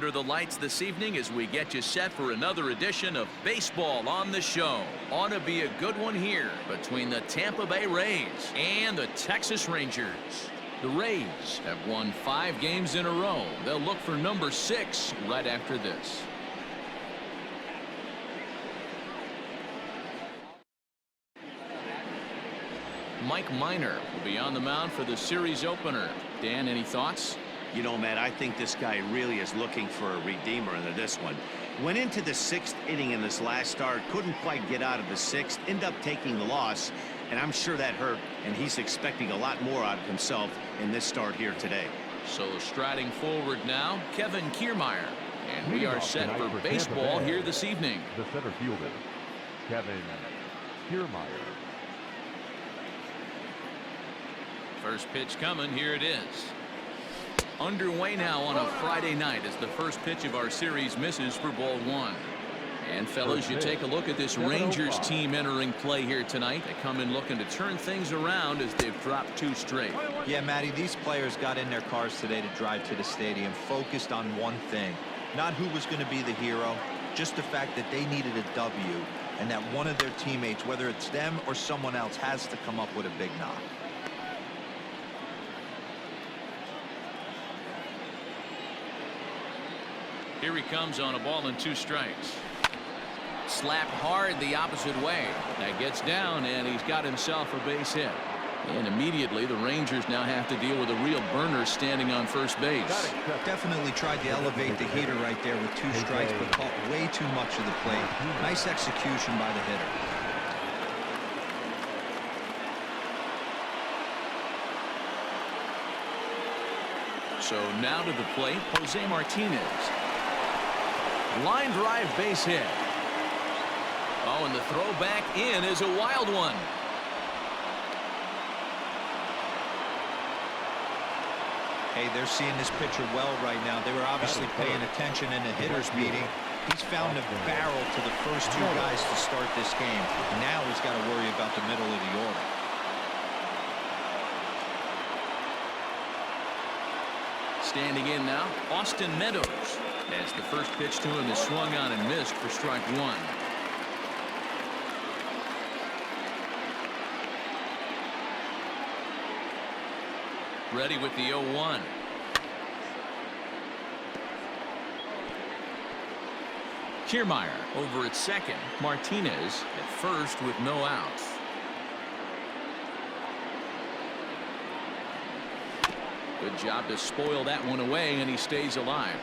under the lights this evening as we get you set for another edition of Baseball on the Show. Ought to be a good one here between the Tampa Bay Rays and the Texas Rangers. The Rays have won 5 games in a row. They'll look for number 6 right after this. Mike Minor will be on the mound for the series opener. Dan, any thoughts? You know, Matt, I think this guy really is looking for a redeemer into this one. Went into the 6th inning in this last start, couldn't quite get out of the 6th, ended up taking the loss, and I'm sure that hurt, and he's expecting a lot more out of himself in this start here today. So striding forward now, Kevin Kiermaier, and we are set for baseball here this evening. The center fielder, Kevin Kiermaier. First pitch coming, here it is. Underway now on a Friday night as the first pitch of our series misses for ball 1. And fellas, you take a look at this Rangers team entering play here tonight. They come in looking to turn things around as they've dropped 2 straight. Yeah, Matty, these players got in their cars today to drive to the stadium focused on one thing. Not who was going to be the hero, just the fact that they needed a W and that one of their teammates, whether it's them or someone else, has to come up with a big knock. Here he comes on a ball and 2 strikes. Slapped hard the opposite way. That gets down, and he's got himself a base hit. And immediately the Rangers now have to deal with a real burner standing on first base. Definitely tried to elevate the heater right there with 2 strikes, but caught way too much of the plate. Nice execution by the hitter. So now to the plate, Jose Martinez. Line drive base hit. Oh, and the throw back in is a wild one. Hey, they're seeing this pitcher well right now. They were obviously paying attention in the hitters meeting. He's found a barrel to the first 2 guys to start this game. Now he's got to worry about the middle of the order. Standing in now, Austin Meadows. As the first pitch to him is swung on and missed for strike 1. Ready with the 0-1. Kiermaier over at second. Martinez at first with no outs. Good job to spoil that one away, and he stays alive.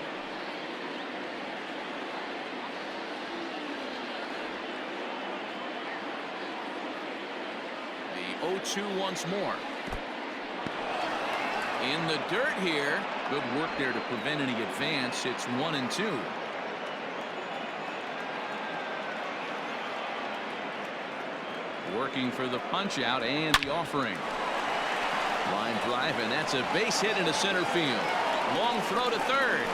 The 0-2 once more. In the dirt here. Good work there to prevent any advance. It's 1-2. Working for the punch out and the offering. Line drive, and that's a base hit into center field. Long throw to third.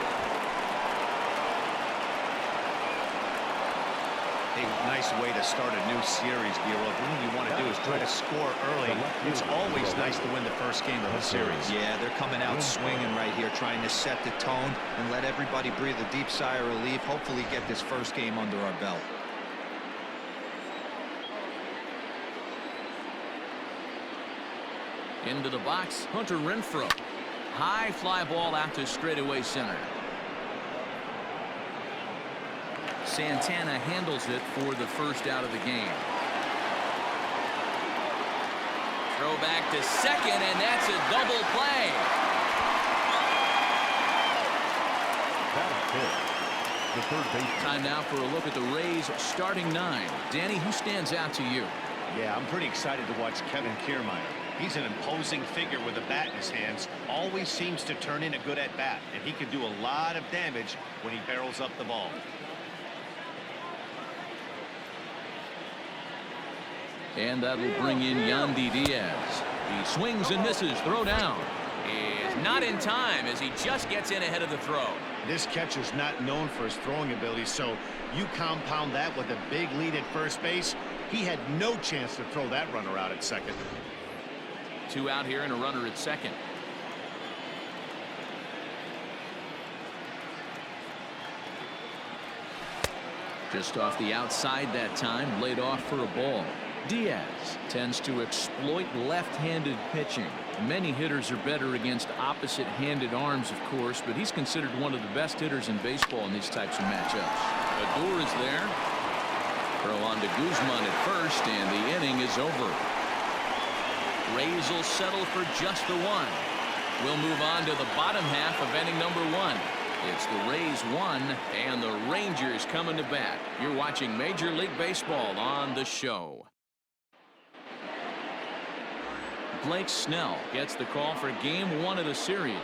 A nice way to start a new series, Giro. What you want to do is try to score early. It's always nice to win the first game of the series. Yeah, they're coming out swinging right here, trying to set the tone and let everybody breathe a deep sigh of relief. Hopefully get this first game under our belt. Into the box, Hunter Renfroe. High fly ball out to straightaway center. Santana handles it for the first out of the game. Throw back to second, and that's a double play. That's it. The third base. Time now for a look at the Rays starting 9. Danny, who stands out to you? Yeah, I'm pretty excited to watch Kevin Kiermaier. He's an imposing figure with a bat in his hands. Always seems to turn in a good at-bat, and he can do a lot of damage when he barrels up the ball. And that will bring in Yandy Diaz. He swings and misses. Throw down. Is not in time as he just gets in ahead of the throw. This catcher's not known for his throwing ability, so you compound that with a big lead at first base. He had no chance to throw that runner out at second. 2 out here and a runner at second. Just off the outside that time, laid off for a ball. Diaz tends to exploit left-handed pitching. Many hitters are better against opposite-handed arms, of course, but he's considered one of the best hitters in baseball in these types of matchups. Adur is there. Throw on to Guzman at first, and the inning is over. Rays will settle for just the one. We'll move on to the bottom half of inning number 1. It's the Rays 1 and the Rangers coming to bat. You're watching Major League Baseball on the show. Blake Snell gets the call for game 1 of the series.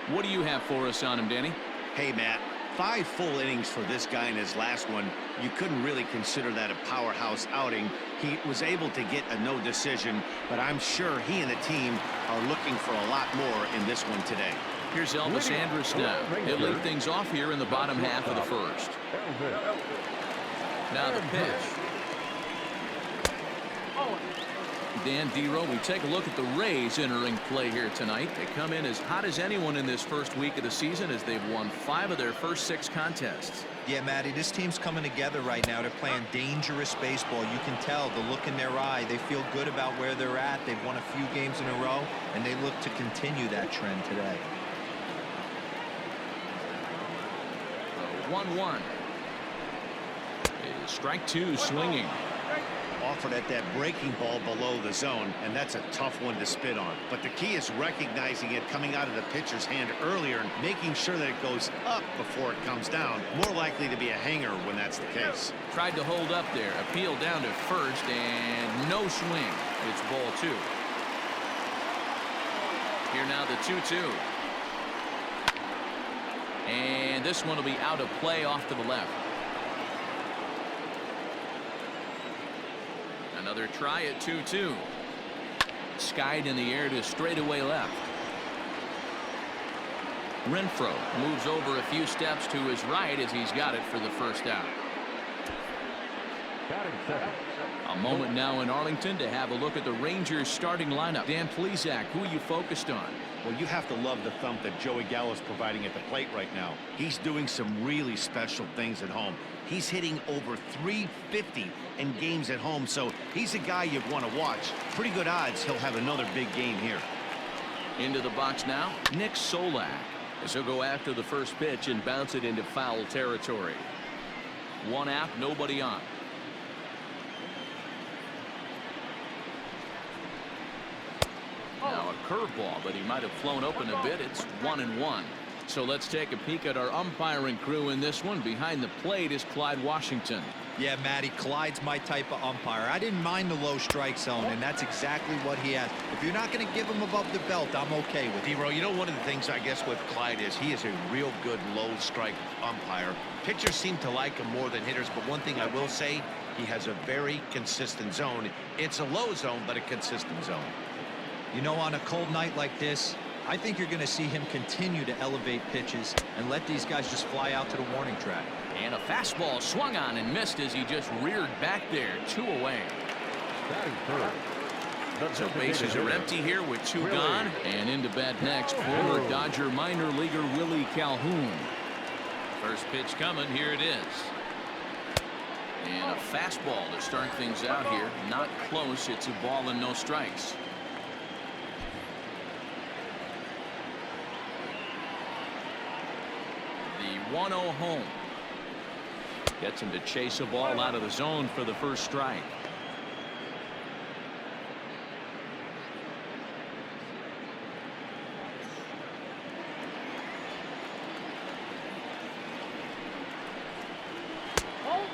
What do you have for us on him, Danny? Hey, Matt. 5 full innings for this guy in his last one. You couldn't really consider that a powerhouse outing. He was able to get a no decision, but I'm sure he and the team are looking for a lot more in this one today. Here's Elvis Andrus now. He'll lead things off here in the bottom half of the first. Now the pitch. Dan Dero, we take a look at the Rays entering play here tonight. They come in as hot as anyone in this first week of the season as they've won 5 of their first 6 contests. Yeah, Matty, this team's coming together right now. They're playing dangerous baseball. You can tell the look in their eye. They feel good about where they're at. They've won a few games in a row, and they look to continue that trend today. 1-1. Strike 2 swinging. Offered at that breaking ball below the zone, and that's a tough one to spit on. But the key is recognizing it coming out of the pitcher's hand earlier and making sure that it goes up before it comes down. More likely to be a hanger when that's the case. Tried to hold up there. Appeal down to first, and no swing. It's ball 2. Here now the 2-2. And this one will be out of play off to the left. Another try at 2-2. Skied in the air to straightaway left. Renfroe moves over a few steps to his right as he's got it for the first out. A moment now in Arlington to have a look at the Rangers starting lineup. Dan Plesac, who are you focused on? Well, you have to love the thump that Joey Gallo's providing at the plate right now. He's doing some really special things at home. He's hitting over .350 in games at home, so he's a guy you'd want to watch. Pretty good odds he'll have another big game here. Into the box now, Nick Solak, as he'll go after the first pitch and bounce it into foul territory. 1 out, nobody on. Now a curveball, but he might have flown open a bit. It's 1-1. So let's take a peek at our umpiring crew in this one. Behind the plate is Clyde Washington. Yeah, Matty, Clyde's my type of umpire. I didn't mind the low strike zone, and that's exactly what he has. If you're not going to give him above the belt, I'm okay with it. Dero, you know, one of the things I guess with Clyde is he is a real good low strike umpire. Pitchers seem to like him more than hitters, but one thing I will say, he has a very consistent zone. It's a low zone, but a consistent zone. You know, on a cold night like this, I think you're going to see him continue to elevate pitches and let these guys just fly out to the warning track. And a fastball swung on and missed as he just reared back there. 2 away. So bases are empty here with 2 gone. And into bat next, former Dodger minor leaguer Willie Calhoun. First pitch coming. Here it is. And a fastball to start things out here. Not close. It's a ball and no strikes. The 1-0 home. Gets him to chase a ball out of the zone for the first strike.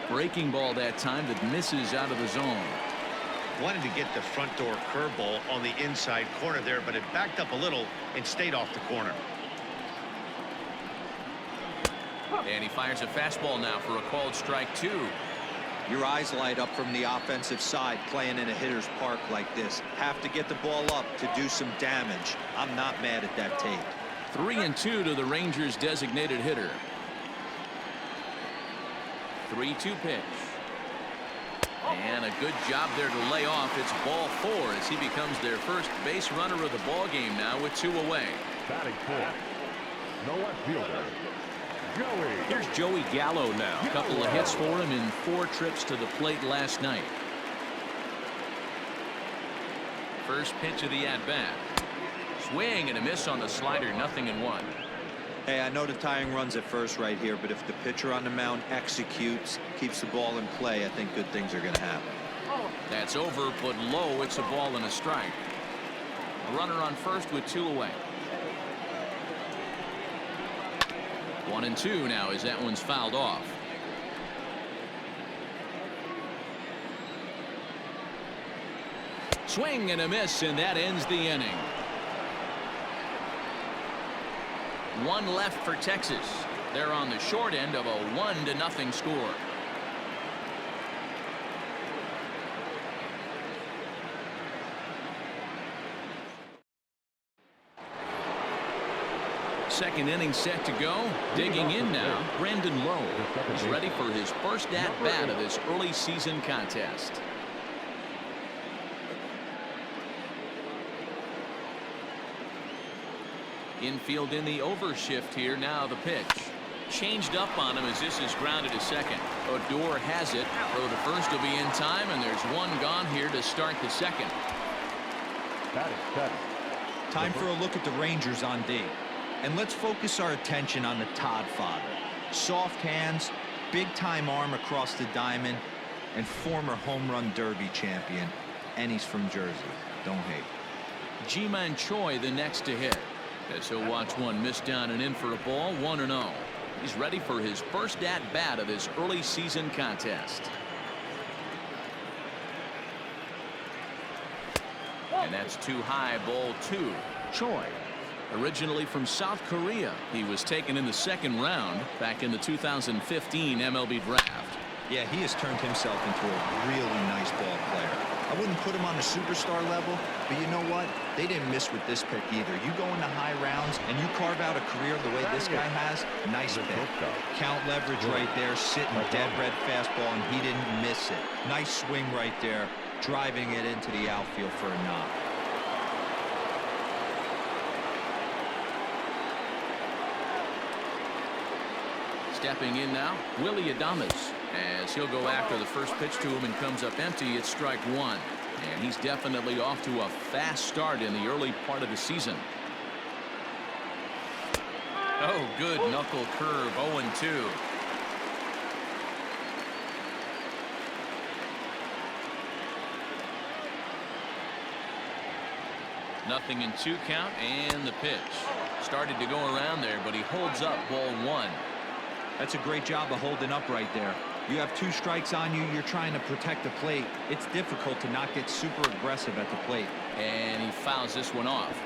Breaking ball that time that misses out of the zone. Wanted to get the front door curveball on the inside corner there, but it backed up a little and stayed off the corner. And he fires a fastball now for a called strike 2. Your eyes light up from the offensive side playing in a hitter's park like this. Have to get the ball up to do some damage. I'm not mad at that tape. 3-2 to the Rangers designated hitter. 3-2 pitch. And a good job there to lay off. It's ball 4 as he becomes their first base runner of the ball game now with 2 away. Batting 4. No left fielder. Here's Joey Gallo now. A couple of hits for him in 4 trips to the plate last night. First pitch of the at-bat. Swing and a miss on the slider. 0-1. Hey, I know the tying runs at first right here, but if the pitcher on the mound executes, keeps the ball in play, I think good things are going to happen. That's over, but low. It's a ball and a strike. A runner on first with 2 away. 1-2 now as that one's fouled off. Swing and a miss, and that ends the inning. 1 left for Texas. They're on the short end of a 1-0 score. Second inning set to go. Digging in now, Brandon Lowe. He's ready for his first at-bat of this early season contest. Infield in the overshift here. Now the pitch. Changed up on him as this is grounded to second. Odor has it. Throw to first will be in time, and there's 1 gone here to start the second. Time for a look at the Rangers on D. And let's focus our attention on the Todd father. Soft hands, big-time arm across the diamond, and former home run derby champion. And he's from Jersey. Don't hate. Ji-Man Choi the next to hit. As he'll watch one miss down and in for a ball. 1-0. He's ready for his first at-bat of this early season contest. And that's too high. Ball 2. Choi, originally from South Korea, he was taken in the 2nd round back in the 2015 MLB draft. Yeah, he has turned himself into a really nice ball player. I wouldn't put him on the superstar level, but you know what? They didn't miss with this pick either. You go into high rounds and you carve out a career the way this guy has. Nice pick. Count leverage right there, sitting dead red fastball, and he didn't miss it. Nice swing right there, driving it into the outfield for a knock. Stepping in now, Willie Adames, as he'll go after the first pitch to him and comes up empty. It's strike 1, and he's definitely off to a fast start in the early part of the season. Oh, good knuckle curve. 0-2. Nothing in 2 count, and the pitch started to go around there, but he holds up. Ball 1. That's a great job of holding up right there. You have 2 strikes on you. You're trying to protect the plate. It's difficult to not get super aggressive at the plate. And he fouls this one off.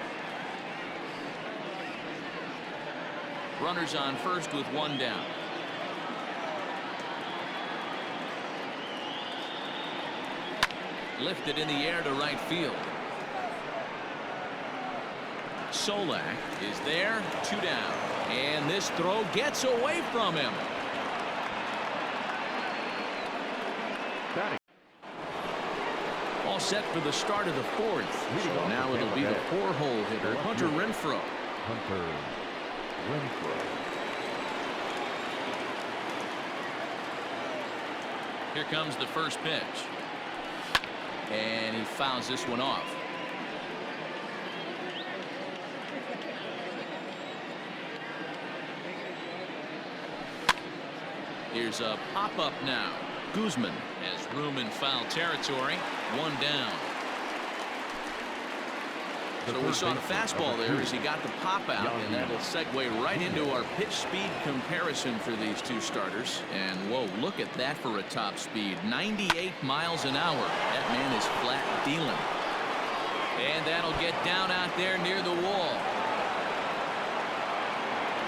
Runners on first with 1 down. Lifted in the air to right field. Solak is there. 2 down. And this throw gets away from him. All set for the start of the 4th. So now it'll be the 4-hole hitter, Hunter Renfroe. Here comes the first pitch. And he fouls this one off. Here's a pop-up now. Guzman has room in foul territory. 1 down. So we saw the fastball there as he got the pop out, and that'll segue right into our pitch speed comparison for these 2 starters. And whoa, look at that for a top speed. 98 miles an hour. That man is flat dealing. And that'll get down out there near the wall.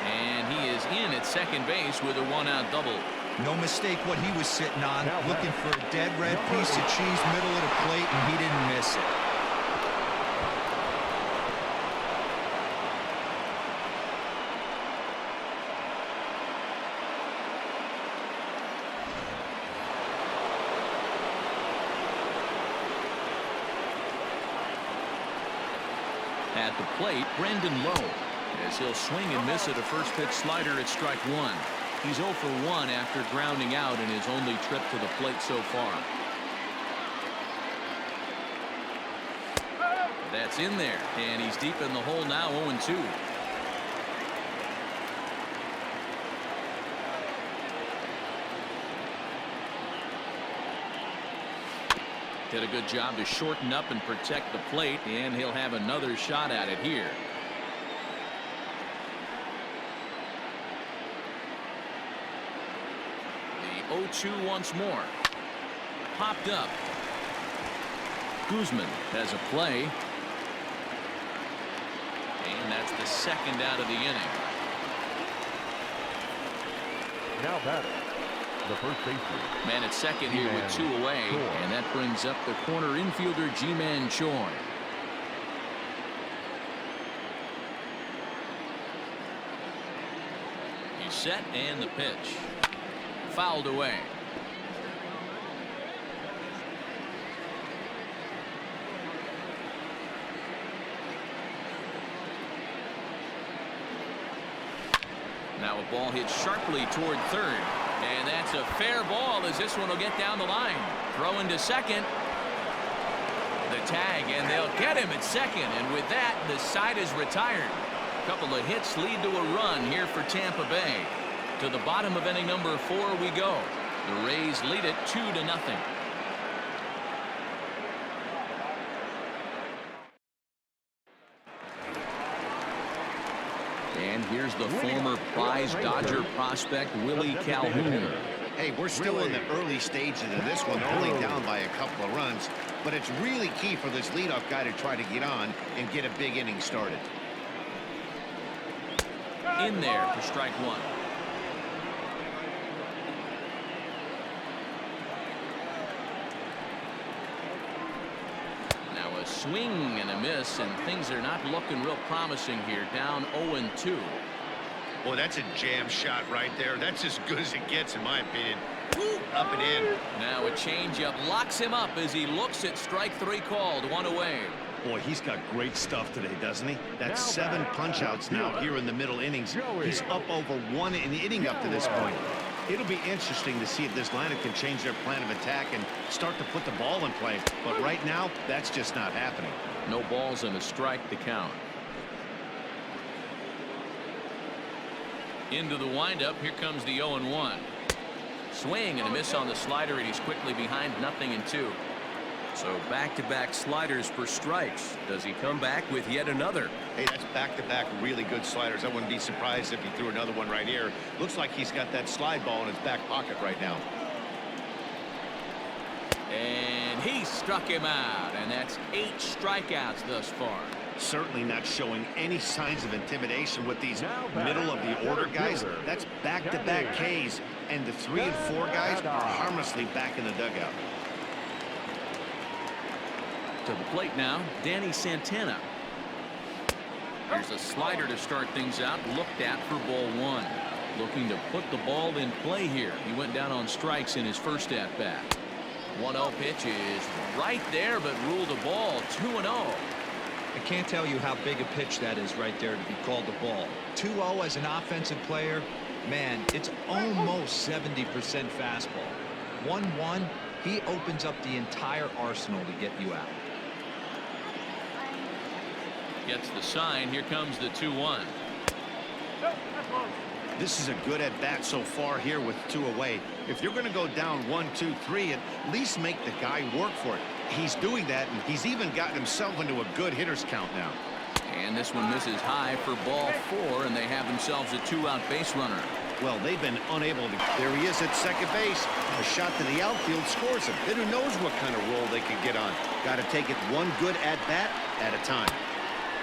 And he is in at second base with a 1-out double. No mistake what he was sitting on, looking for a dead red piece of cheese, middle of the plate, and he didn't miss it. At the plate, Brandon Lowe. as he'll swing and miss at a first pitch slider at strike one. He's 0 for 1 after grounding out in his only trip to the plate so far. That's in there, and he's deep in the hole now, 0-2. Did a good job to shorten up and protect the plate, and he'll have another shot at it here. The 0-2 once more. Popped up. Guzman has a play. And that's the second out of the inning. Now batter, the first baseman. Man at second here with 2 away. And that brings up the corner infielder, Ji-Man Choi. He's set and the pitch. Fouled away. Now a ball hit sharply toward third. And that's a fair ball as this one will get down the line. Throw into second. The tag, and they'll get him at second. And with that, the side is retired. A couple of hits lead to a run here for Tampa Bay. To the bottom of inning number 4 we go. The Rays lead it 2-0. And here's the former prize Dodger prospect, Willie Calhoun. Hey, we're still in the early stages of this one, only down by a couple of runs. But it's really key for this leadoff guy to try to get on and get a big inning started. In there for strike one. Now a swing and a miss, and things are not looking real promising here. Down 0-2. Boy, that's a jam shot right there. That's as good as it gets, in my opinion. Woo, up and in. Now a changeup locks him up as he looks at strike 3 called. 1 away. Boy, he's got great stuff today, doesn't he? That's 7 punch-outs now here in the middle innings. He's up over 1 an inning up to this point. It'll be interesting to see if this lineup can change their plan of attack and start to put the ball in play. But right now, that's just not happening. No balls and a strike to count. Into the windup. Here comes the 0-1. Swing and a miss on the slider, and he's quickly behind 0-2. So back-to-back sliders for strikes. Does he come back with yet another? Hey, that's back-to-back really good sliders. I wouldn't be surprised if he threw another one right here. Looks like he's got that slide ball in his back pocket right now. And he struck him out, and that's 8 strikeouts thus far. Certainly not showing any signs of intimidation with these middle of the order guys. That's back-to-back Ks, and the 3 and 4 guys are harmlessly back in the dugout. To the plate now, Danny Santana. Here's a slider to start things out, looked at for ball 1. Looking to put the ball in play here. He went down on strikes in his first at-bat. 1-0 pitch is right there, but ruled a ball. 2-0. I can't tell you how big a pitch that is right there to be called a ball. 2-0 as an offensive player, man, it's almost 70% fastball. 1-1, he opens up the entire arsenal to get you out. Gets the sign. Here comes the 2-1. This is a good at-bat so far here with 2 away. If you're going to go down 1, 2, 3, at least make the guy work for it. He's doing that, and he's even gotten himself into a good hitter's count now. And this one misses high for ball 4, and they have themselves a 2-out base runner. Well, they've been unable to. There he is at second base. A shot to the outfield scores him. Then who knows what kind of roll they can get on. Got to take it one good at-bat at a time.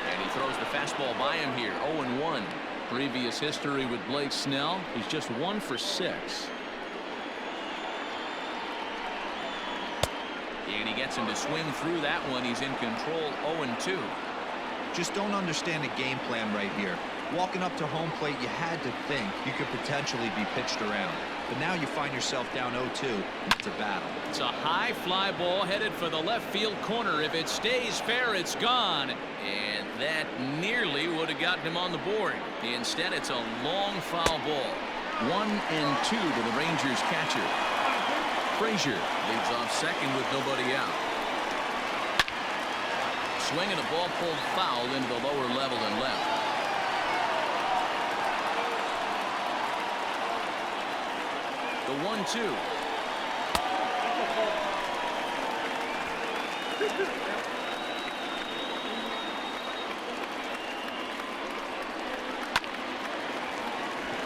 And he throws the fastball by him here. 0-1. Previous history with Blake Snell. He's just 1 for 6. And he gets him to swing through that one. He's in control. 0-2. Just don't understand the game plan right here. Walking up to home plate, you had to think you could potentially be pitched around. But now you find yourself down 0-2, and it's a battle. It's a high fly ball headed for the left field corner. If it stays fair, it's gone. And that nearly would have gotten him on the board. Instead, it's a long foul ball. 1-2 to the Rangers catcher. Frazier leads off second with nobody out. Swinging a ball pulled foul into the lower level and left. The 1-2.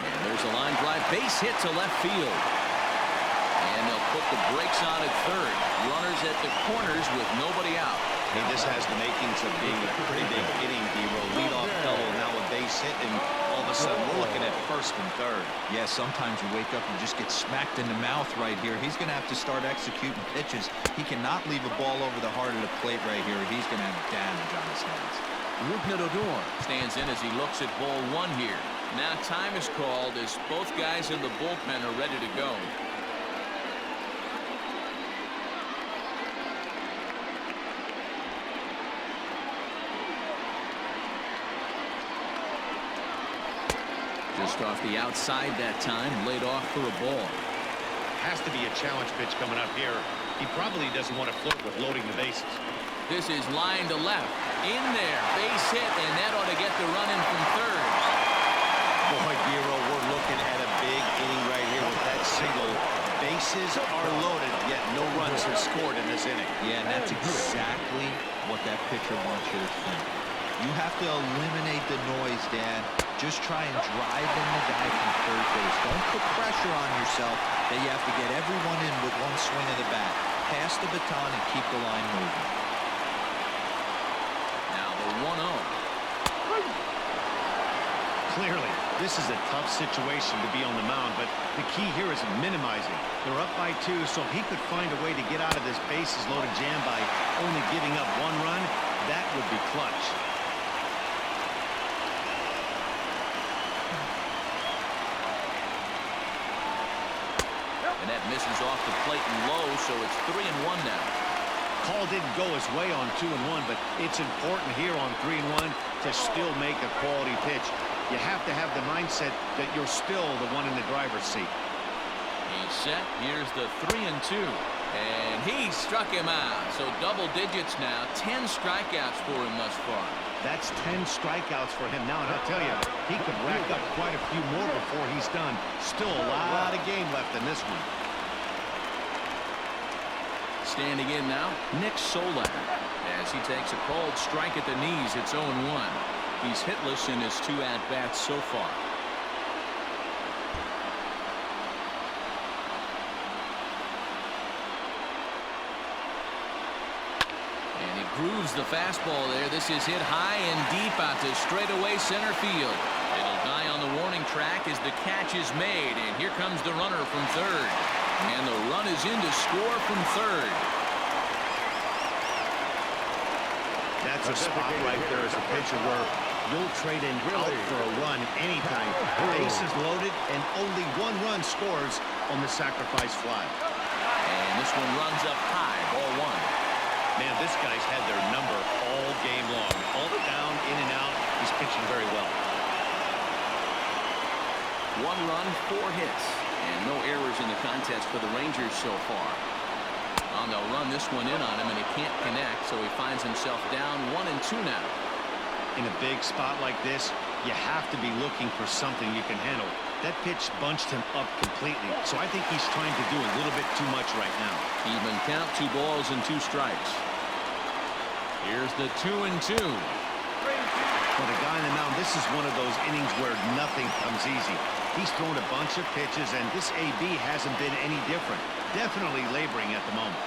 And there's a line drive, base hit to left field. And they'll put the brakes on at third. Runners at the corners with nobody out. Hey, this has the makings of being a pretty big inning, D-Roll. Leadoff double, now a base hit, and all of a sudden we're looking at first and third. Yeah, sometimes you wake up and just get smacked in the mouth right here. He's going to have to start executing pitches. He cannot leave a ball over the heart of the plate right here. He's going to have damage on his hands. Rougned Odor stands in as he looks at ball one here. Now time is called as both guys in the bullpen are ready to go. Just off the outside that time, laid off for a ball. Has to be a challenge pitch coming up here. He probably doesn't want to flirt with loading the bases. This is line to left. In there, base hit, and that ought to get the run in from third. Boy, Giro, we're looking at a big inning right here with that single. Bases are loaded, yet no runs are scored in this inning. Yeah, and that's exactly what that pitcher wants you to think. You have to eliminate the noise, Dan. Just try and drive in the guy from third base. Don't put pressure on yourself that you have to get everyone in with one swing of the bat. Pass the baton and keep the line moving. Now the 1-0. Clearly, this is a tough situation to be on the mound, but the key here is minimizing. They're up by 2, so if he could find a way to get out of this bases-loaded jam by only giving up 1 run, that would be clutch. And that misses off the plate and low, so it's 3-1 now. Call didn't go his way on 2-1, but it's important here on 3-1 to still make a quality pitch. You have to have the mindset that you're still the one in the driver's seat. He's set. Here's the 3-2. And he struck him out. So double digits now. 10 strikeouts for him thus far. That's 10 strikeouts for him now, and I'll tell you, he could rack up quite a few more before he's done. Still a lot of game left in this one. Standing in now, Nick Solak. As he takes a called strike at the knees, it's 0-1. He's hitless in his 2 at-bats so far. And he grooves the fastball there. This is hit high and deep out to straightaway center field. It'll die on the warning track as the catch is made. And here comes the runner from third. And the run is in to score from third. That's a spot right there as a pitcher where you'll trade in out for a run anytime. Bases loaded and only 1 run scores on the sacrifice fly. And this one runs up high, ball 1. Man, this guy's had their number all game long. All down, in and out. He's pitching very well. 1 run, 4 hits. And no errors in the contest for the Rangers so far. Well, they'll run this one in on him, and he can't connect, so he finds himself down 1-2 now. In a big spot like this, you have to be looking for something you can handle. That pitch bunched him up completely, so I think he's trying to do a little bit too much right now. Even count, 2 balls and 2 strikes. Here's the 2-2. For the guy in the mound, this is one of those innings where nothing comes easy. He's thrown a bunch of pitches, and this AB hasn't been any different. Definitely laboring at the moment.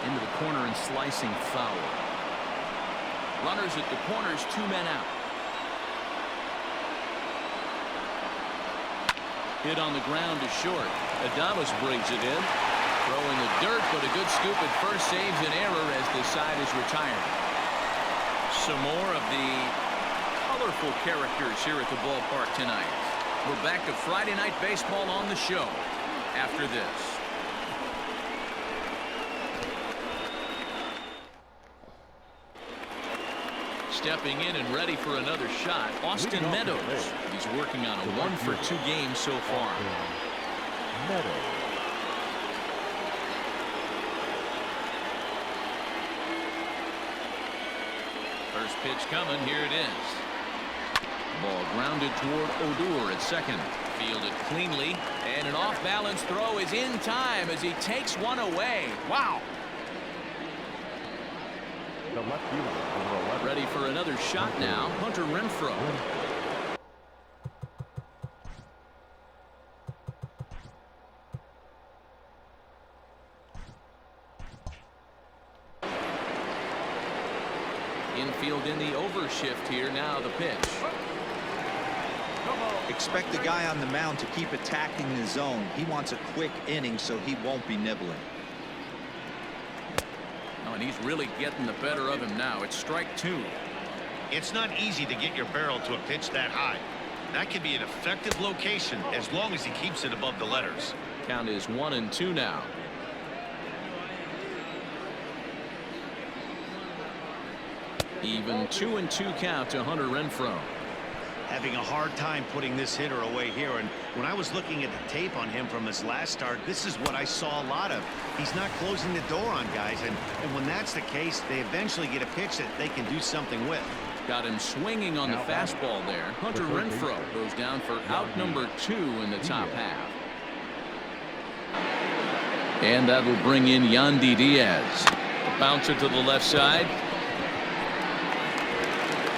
Into the corner and slicing foul. Runners at the corners, 2 men out. Hit on the ground to short. Adames brings it in. Throw in the dirt, but a good scoop at first saves an error as the side is retired. Some more of the colorful characters here at the ballpark tonight. We're back to Friday Night Baseball on the show after this. Stepping in and ready for another shot, Austin Meadows. He's working on a 1-for-2 game so far. First pitch coming. Here it is. Ball grounded toward Odor at second. Fielded cleanly, and an off-balance throw is in time as he takes one away. Wow. The left fielder, Ready for another shot now, Hunter Renfroe. Infield in the overshift here. Now the pitch. Expect the guy on the mound to keep attacking the zone. He wants a quick inning so he won't be nibbling. Oh, and he's really getting the better of him now. It's strike 2. It's not easy to get your barrel to a pitch that high. That can be an effective location as long as he keeps it above the letters. Count is 1-2 now. Even 2-2 count to Hunter Renfroe. Having a hard time putting this hitter away here, and when I was looking at the tape on him from his last start, this is what I saw a lot of. He's not closing the door on guys, and when that's the case, they eventually get a pitch that they can do something with. Got him swinging on the fastball there. Hunter Renfroe goes down for out number 2 in the top half. And that will bring in Yandy Diaz. Bouncer to the left side.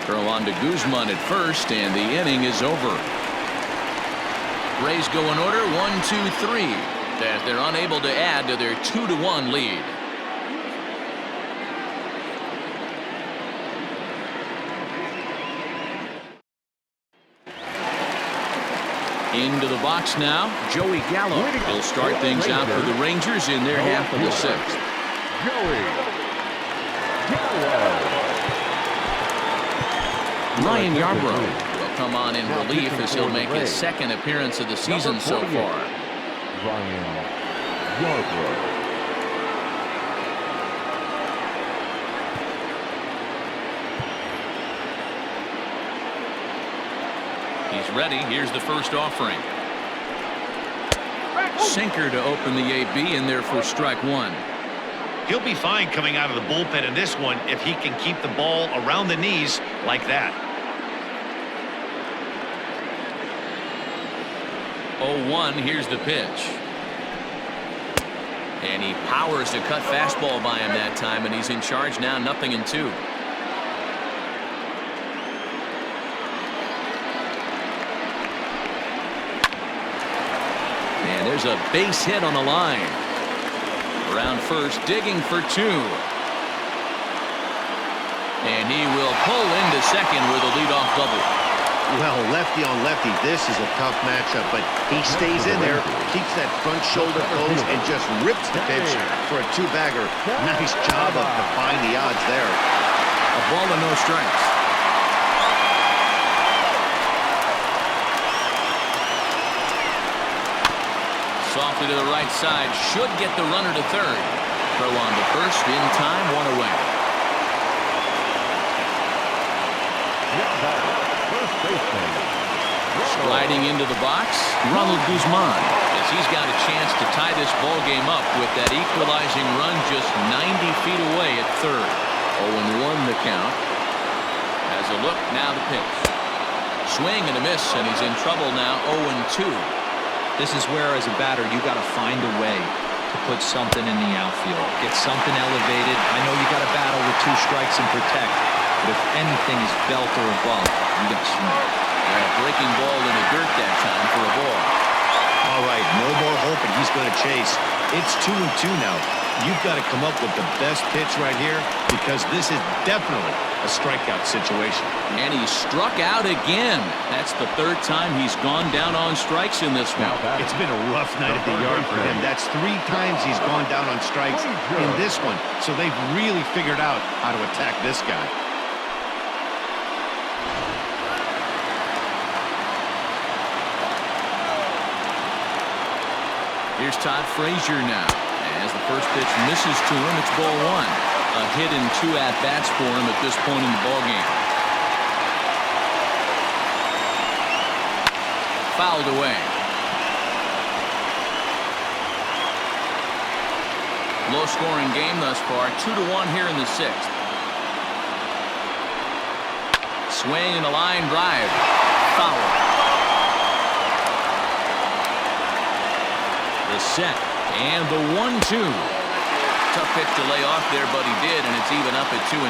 Throw on to Guzman at first, and the inning is over. Rays go in order 1-2-3 as they're unable to add to their 2-1 lead. Into the box now, Joey Gallo. He'll start things out for the Rangers in their half of the 6th. Joey Gallo. Ryan Yarbrough will come on in relief as he'll make his 2nd appearance of the season so far. Ryan Yarbrough. He's ready. Here's the first offering. Sinker to open the AB in there for strike 1. He'll be fine coming out of the bullpen in this one if he can keep the ball around the knees like that. 0-1. Here's the pitch. And he powers the cut fastball by him that time, and he's in charge now, 0-2. And there's a base hit on the line. Around first, digging for 2. And he will pull into second with a leadoff double. Well, lefty on lefty, this is a tough matchup, but he stays in there, keeps that front shoulder closed, and just rips the pitch for a 2-bagger. Nice job of defying the odds there. A ball and no strikes. Softly to the right side, should get the runner to third. Throw on to first, in time, 1 away. Sliding into the box, Ronald Guzman, as he's got a chance to tie this ball game up with that equalizing run just 90 feet away at third. 0-1 the count. Has a look, now the pitch. Swing and a miss, and he's in trouble now, 0-2. This is where, as a batter, you got to find a way to put something in the outfield. Get something elevated. I know you got to battle with 2 strikes and protect, but if anything is belt or above, you got to swing. Breaking ball in the dirt that time for a ball. All right, no more hoping he's going to chase. It's 2-2 now. You've got to come up with the best pitch right here because this is definitely a strikeout situation. And he struck out again. That's the third time he's gone down on strikes in this one. It's been a rough night at the yard for him. That's 3 times he's gone down on strikes in this one. So they've really figured out how to attack this guy. Here's Todd Frazier now. As the first pitch misses to him, it's ball 1. A hit and 2 at-bats for him at this point in the ballgame. Fouled away. Low-scoring game thus far. 2-1 here in the 6th. Swing and a line drive. Foul. The set. And the 1-2. Tough pitch to lay off there, but he did, and it's even up at 2-2.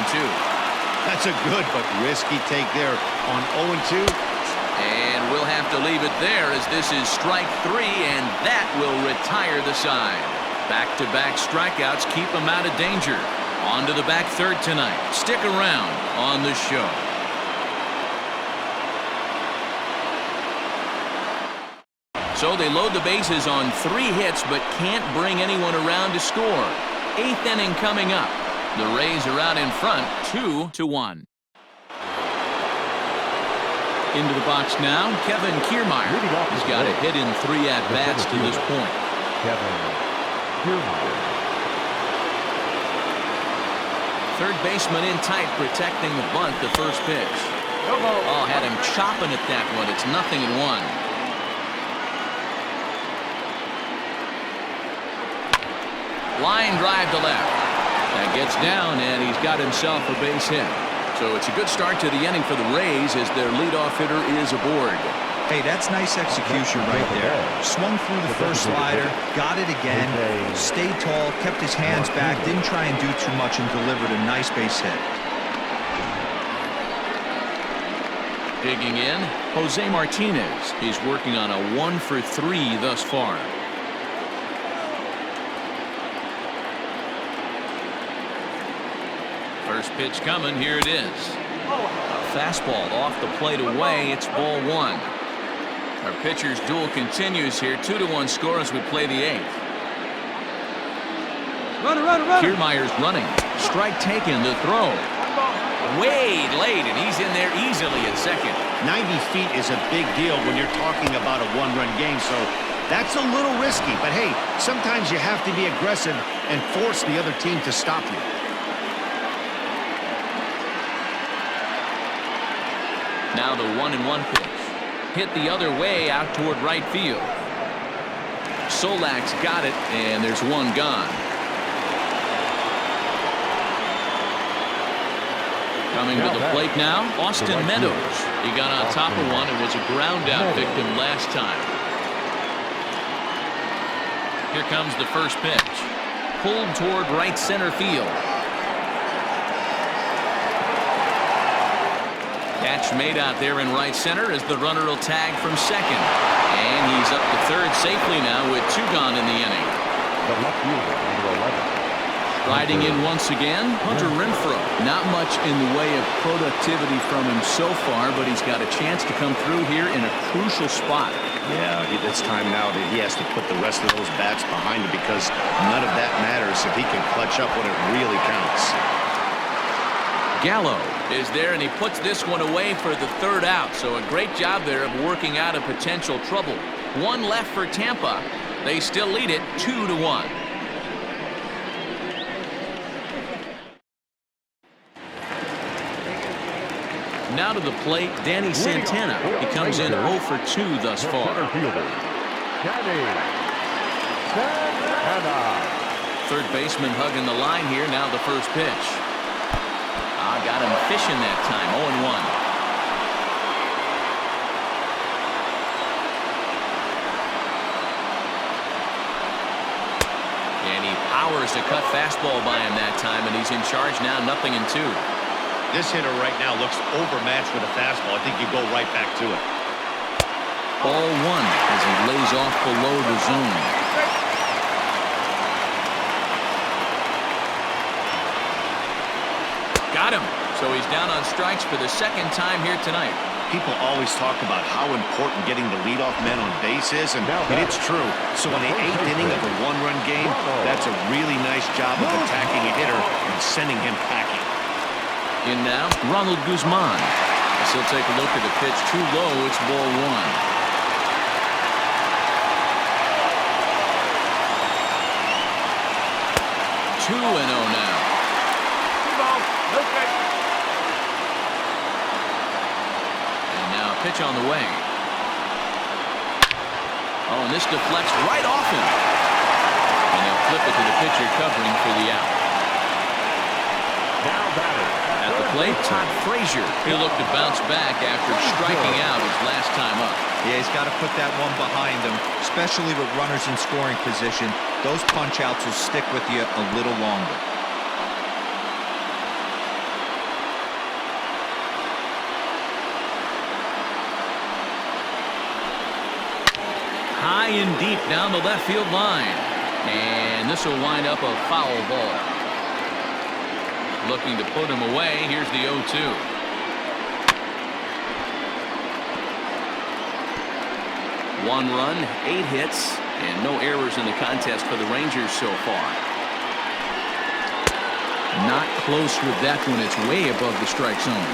That's a good but risky take there on 0-2. And we'll have to leave it there as this is strike 3, and that will retire the side. Back-to-back strikeouts keep him out of danger. On to the back third tonight. Stick around on the show. So they load the bases on 3 hits, but can't bring anyone around to score. 8th inning coming up. The Rays are out in front, 2-1. Into the box now, Kevin Kiermaier. He's got a hit in 3 at-bats to this point. Kevin Kiermaier. Third baseman in tight, protecting the bunt, the first pitch. Oh, had him chopping at that one. It's 0-1. Line drive to left. That gets down, and he's got himself a base hit. So it's a good start to the inning for the Rays as their leadoff hitter is aboard. Hey, that's nice execution right there. Swung through the first slider, got it again, stayed tall, kept his hands back, didn't try and do too much, and delivered a nice base hit. Digging in, Jose Martinez. He's working on a 1-for-3 thus far. First pitch coming, here it is. A fastball off the plate away, it's ball 1. Our pitcher's duel continues here, 2-1 score as we play the 8th. Kiermaier's running, strike taken, the throw. Way late, and he's in there easily at second. 90 feet is a big deal when you're talking about a 1-run game, so that's a little risky. But hey, sometimes you have to be aggressive and force the other team to stop you. Now the 1-1 pitch. Hit the other way out toward right field. Solak's got it, and there's one gone. Coming to the plate now, Austin Meadows. He got on top of one and was a ground out victim last time. Here comes the first pitch. Pulled toward right center field. Catch made out there in right center as the runner will tag from second. And he's up to third safely now with 2 gone in the inning. The left fielder, number 11. Riding in once again, Hunter Renfroe. Not much in the way of productivity from him so far, but he's got a chance to come through here in a crucial spot. Yeah, it's time now that he has to put the rest of those bats behind him because none of that matters if he can clutch up when it really counts. Gallo is there, and he puts this one away for the 3rd out. So a great job there of working out of potential trouble. 1 left for Tampa. They still lead it 2-1. Now to the plate, Danny Santana. He comes in 0 for 2 thus far. Third baseman hugging the line here. Now the first pitch. Got him fishing that time. 0-1. And he powers a cut fastball by him that time, and he's in charge now, 0-2. This hitter right now looks overmatched with a fastball. I think you go right back to it. Ball 1 as he lays off below the zone. Got him. So he's down on strikes for the second time here tonight. People always talk about how important getting the leadoff man on base is, and it's true. So in the 8th inning of a one-run game, that's a really nice job of attacking a hitter and sending him packing. In now, Ronald Guzman. As he'll take a look at the pitch too low. It's ball 1. 2-0 now. And now a pitch on the way. Oh, and this deflects right off him. And they'll flip it to the pitcher covering for the out. Now batter. At the plate, Todd Frazier. He'll look to bounce back after striking out his last time up. Yeah, he's got to put that one behind him, especially with runners in scoring position. Those punch-outs will stick with you a little longer. High and deep down the left field line. And this will wind up a foul ball. Looking to put him away. Here's the 0-2. One run, 8 hits, and no errors in the contest for the Rangers so far. Not close with that one. It's way above the strike zone.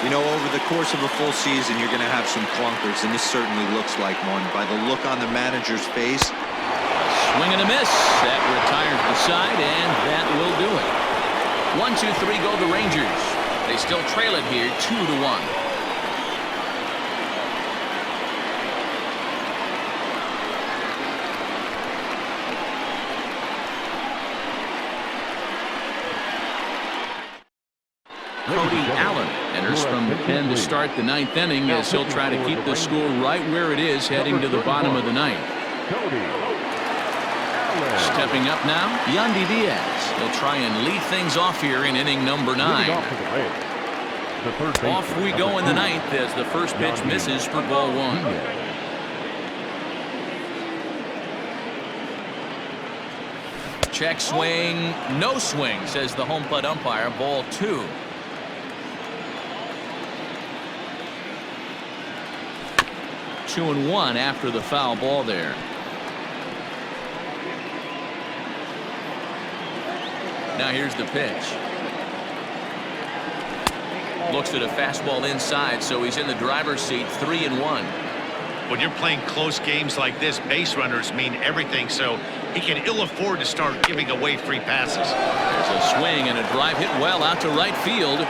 You know, over the course of a full season, you're going to have some clunkers, and this certainly looks like one. By the look on the manager's face. Swing and a miss. That retires the side, and that will do it. 1-2-3 go the Rangers. They still trail it here 2-1. Cody Allen enters from the pen to start the 9th inning as he'll try to keep the score right where it is heading to the bottom of the 9th. Stepping up now, Yandy Diaz. He'll try and lead things off here in inning number 9. Off we go in the 9th as the first pitch misses for ball 1. Check swing, no swing, says the home plate umpire. Ball 2. 2-1 after the foul ball there. Now here's the pitch. Looks at a fastball inside, so he's in the driver's seat. 3-1. When you're playing close games like this, base runners mean everything, so he can ill afford to start giving away free passes. There's a swing and a drive hit well out to right field.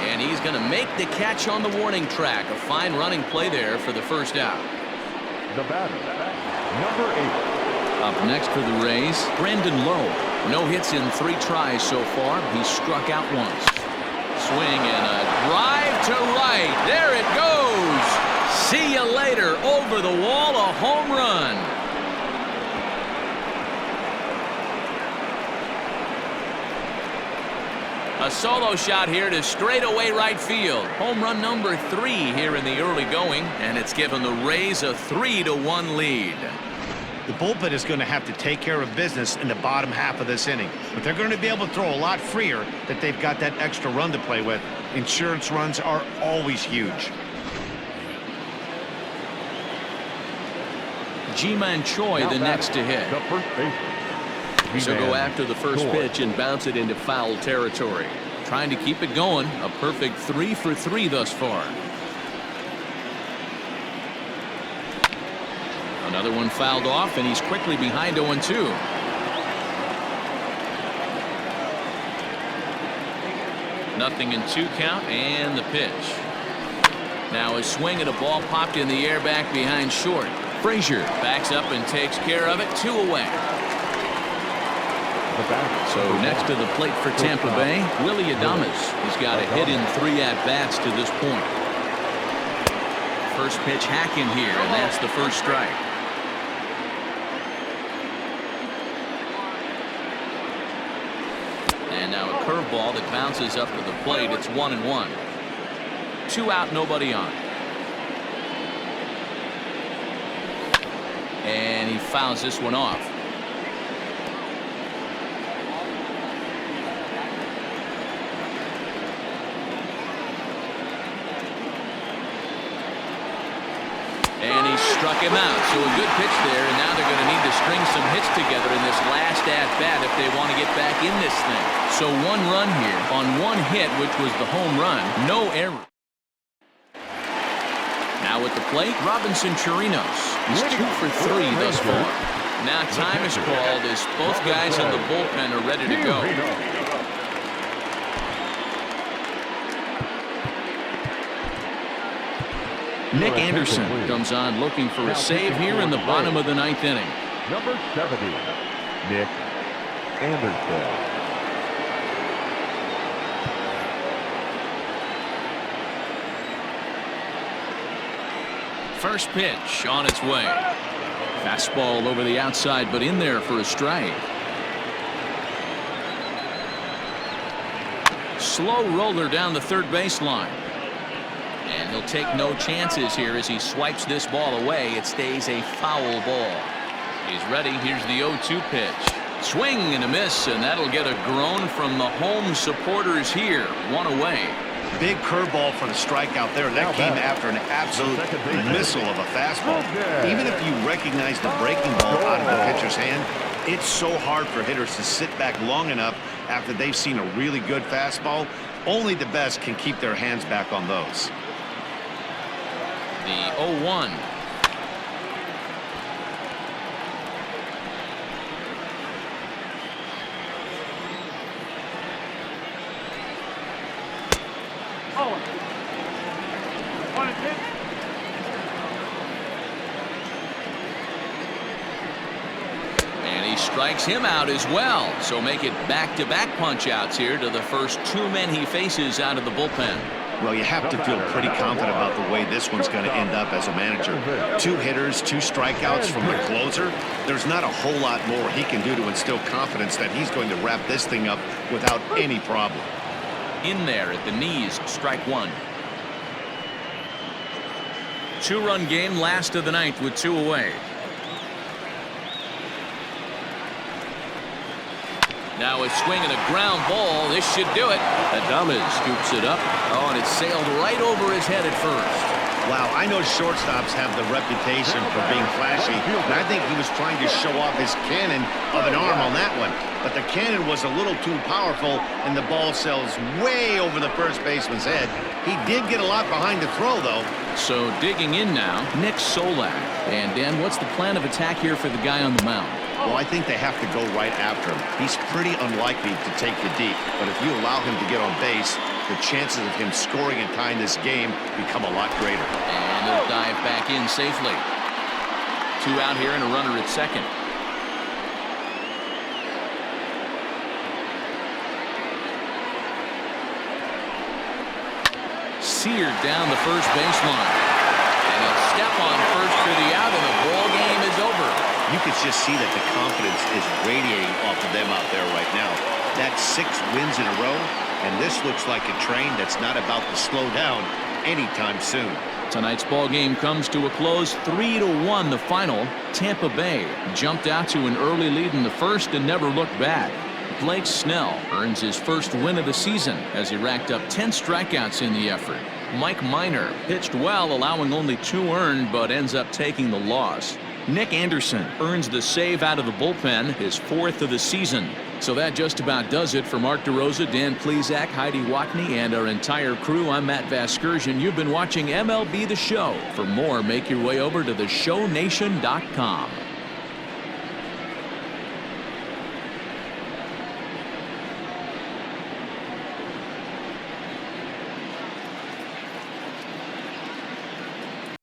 And he's going to make the catch on the warning track. A fine running play there for the first out. The batter, number 8. Up next for the Rays, Brandon Lowe. No hits in 3 tries so far. He struck out once. Swing and a drive to right. There it goes. See you later. Over the wall, a home run. A solo shot here to straightaway right field. Home run number 3 here in the early going, and it's given the Rays a 3-1 lead. The bullpen is going to have to take care of business in the bottom half of this inning, but they're going to be able to throw a lot freer that they've got that extra run to play with. Insurance runs are always huge. G-Man Choi the next to hit. The first baseman. So go after the first pitch and bounce it into foul territory. Trying to keep it going. A perfect 3 for 3 thus far. Another one fouled off, and he's quickly behind 0-2. Nothing in 2 count, and the pitch. Now a swing and a ball popped in the air back behind short. Frazier backs up and takes care of it. 2 away. So next to the plate for Tampa Bay, Willie Adames. He's got a hit in 3 at-bats to this point. First pitch hack in here, and that's the first strike. And now a curveball that bounces up to the plate. It's 1-1. 2 out, nobody on. And he fouls this one off. struck him out. So a good pitch there, and now they're going to need to string some hits together in this last at-bat if they want to get back in this thing. So 1 run here on 1 hit, which was the home run. No error. Now at the plate, Robinson Chirinos. He's 2 for 3 thus far. Now time is called as both guys in the bullpen are ready to go. Nick Anderson comes on looking for a save here in the bottom of the 9th inning. Number 70, Nick Anderson. First pitch on its way. Fastball over the outside, but in there for a strike. Slow roller down the third baseline. And he'll take no chances here as he swipes this ball away. It stays a foul ball. He's ready. Here's the 0-2 pitch. Swing and a miss, and that'll get a groan from the home supporters here. 1 away. Big curveball for the strikeout there. That came after an absolute missile of a fastball. Even if you recognize the breaking ball out of the pitcher's hand, it's so hard for hitters to sit back long enough after they've seen a really good fastball. Only the best can keep their hands back on those. The 0-1. And he strikes him out as well. So make it back-to-back punch-outs here to the first 2 men he faces out of the bullpen. Well, you have to feel pretty confident about the way this one's going to end up as a manager. 2 hitters, 2 strikeouts from the closer. There's not a whole lot more he can do to instill confidence that he's going to wrap this thing up without any problem. In there at the knees, strike 1. 2-run game, last of the 9th with 2 away. Now a swing and a ground ball. This should do it. Adames scoops it up. Oh, and it sailed right over his head at first. Wow, I know shortstops have the reputation for being flashy, and I think he was trying to show off his cannon of an arm on that one. But the cannon was a little too powerful, and the ball sails way over the first baseman's head. He did get a lot behind the throw, though. So digging in now, Nick Solak. And Dan, what's the plan of attack here for the guy on the mound? Well, I think they have to go right after him. He's pretty unlikely to take you deep, but if you allow him to get on base, the chances of him scoring and tying this game become a lot greater. And he'll dive back in safely. 2 out here and a runner at second. Seared down the first baseline. And he'll step on first for the out, and the ball game is over. You could just see that the confidence is radiating off of them out there right now. That's 6 wins in a row, and this looks like a train that's not about to slow down anytime soon. Tonight's ball game comes to a close, 3-1 the final. Tampa Bay jumped out to an early lead in the first and never looked back. Blake Snell earns his first win of the season as he racked up 10 strikeouts in the effort. Mike Minor pitched well, allowing only 2 earned, but ends up taking the loss. Nick Anderson earns the save out of the bullpen, his 4th of the season. So that just about does it for Mark DeRosa, Dan Plesac, Heidi Watney, and our entire crew. I'm Matt Vasgersian. You've been watching MLB The Show. For more, make your way over to theshownation.com.